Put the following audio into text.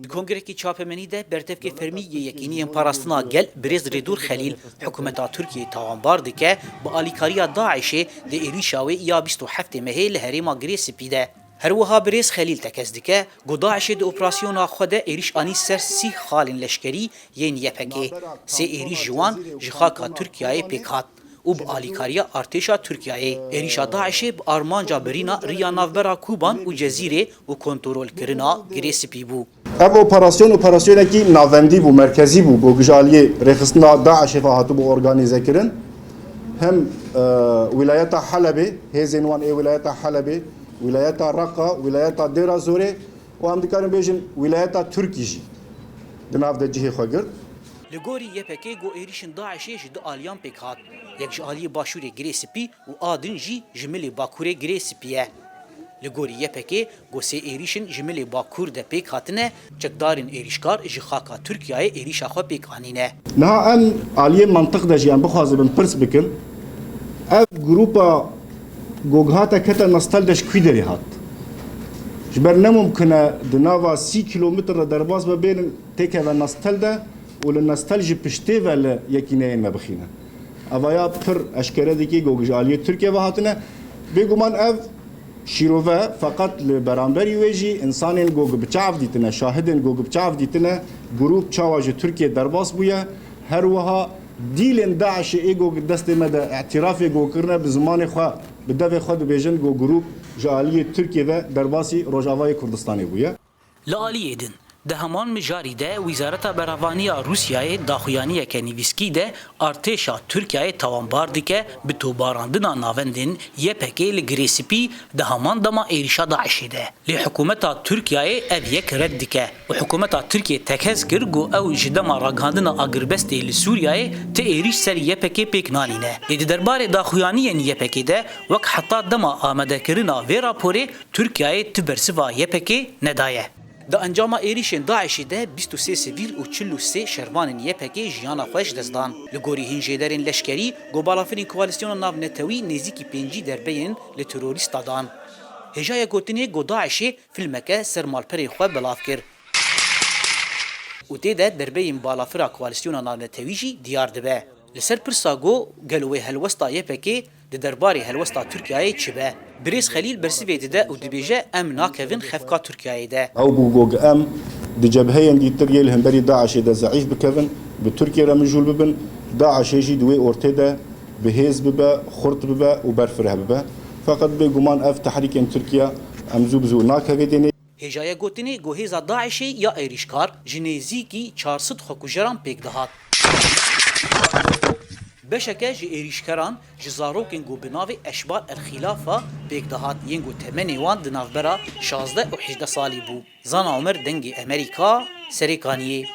Kongreki çapemeni de bertevke fermiye yekiniyen parasına gel Brez Redur Khalil hükümeta Türkiye tavanbar dike bu alikariya Daiş'e de erişa ve ya 27 mehê li herêma Girêsipî de. Her wiha Brez Khalil tekez dike gu Daişê de operasyona xwe de êriş anî ser sî xalên leşkerî yên YPG. Sê êriş ji wan ji xaka Tirkiyeyê pêk hat. û bi alîkariya artêşa Tirkiyeyê êrişa Daişê bi armanca birîna riya navbera Kuban û Cezîrê û kontrolkirina Girêsipî bû. Ev operasyonekî navendî bû, merkezî bû bo gijaliyê rêxistina Daişê ve hatibû organize kirin. Hem wilayeta Helebê, hêzên wan ê wilayeta Helebê, wilayeta Raqqa, wilayeta Dêra Zorê û em dikarin bêjin wilayeta Tirkî jî di nav de cihê xwe girt. Li gorî YPG got êrişên Daişê ji du aliyan pêk hat. Yek ji aliyê Başûrê Girêsipî û a din jî ji milê Bakurê Girêsipî ye. Li gorî YPG got sê êrişên ji milê Bakur de pêk hatine, çekdarên êrişkar ji xaka Tirkiyeyê êrişa xwe pêk anîne. Niha em aliyê mantiq de jî em bixwazibin pirs bikin. Ev grupa goghata kete nastel de ji kwî derê hat? Ji ber nemumkine di nava 6 kilometre derbas bibênin têkeve nastel de û li nastel jî piştê ve li yekîneyên me bixîne. Evaya pir eşkere dikê gog ji aliyê Tirkiye ve hatine. Bêguman ev şîrove feqet li beramberî wê jî insanên gog bi çav dîtine, şahidên gog bi çav dîtine, grup çawa ji Tirkiye derbas bûye. Her wiha dîlên Daişê ê gog destê me de etirafê gogkirine bi zimanê xwe bi devê xwe dibêjin got grup ji aliyê Tirkiye ve derbasî Rojavayê Kurdistanê bûye. Li aliyê din di heman mijarî de Wîzareta Beravaniya Rûsyayê daxuyaniyeke nivîskî de artêşa Tirkiyeyê tawanbar dike bi tûbarandina navendên YPG li Girêsipî di heman dema êrişa Daişê de. Lê hikûmeta Tirkiyeyê ev yek red dike û hikûmeta Tirkiye tekez kir got ew ji dema ragihandina agirbestê li Sûriyeyê tê êriş ser YPG pêk nanîne. Lê di derbarê daxuyaniyên YPG de wek heta dema amedekirina vê raporê Tirkiyeyê ti bersiva YPG nedaye. Di encama êrişên Daişê de 23 sivîl û 43 şervanên YPG jiyana xwe ji dest dan. Li gorî hîn jêderên leşkerî got balafirên koalîsyona navnetewî nêzîkî 5 derbeyên li terorîsta dan. Hêjaya gotinê got Daişê filmeke ser malperê xwe belav kir. û tê de derbeyên balafira koalîsyona navnetewî jî diyar dibe. Li ser pirsa got gelo wê helwesta YPG di derbarê helwesta Tirkiyeyê çi be? Brez Khalil bersivê dide û dibêje em nakevin xefka Tirkiyeyê de. Ew bû gog em di cebheyên dîtir li hemberî Daişê de zeîf bikevin, bi Tirkiye re mijûl bibin, Daişê jî di wê ortê de bi hêz bibe, xurt bibe û berfireh bibe. Feqet bêguman ev tehrîkên Tirkiye em zû bi zû nakeve denê. Hêjaya gotinê got hêza Daişê ya êrişkar ji nêzîkî 400 xwekujeran pêk dihat. Beşeke ji êrîşkeran ji zarokên got bi navê Eşbar el Xîlafa pêk dihat yên got temenê wan di navbera 16 û 18 salî bû. Zana Omer dengê Amerîka serê kaniyê.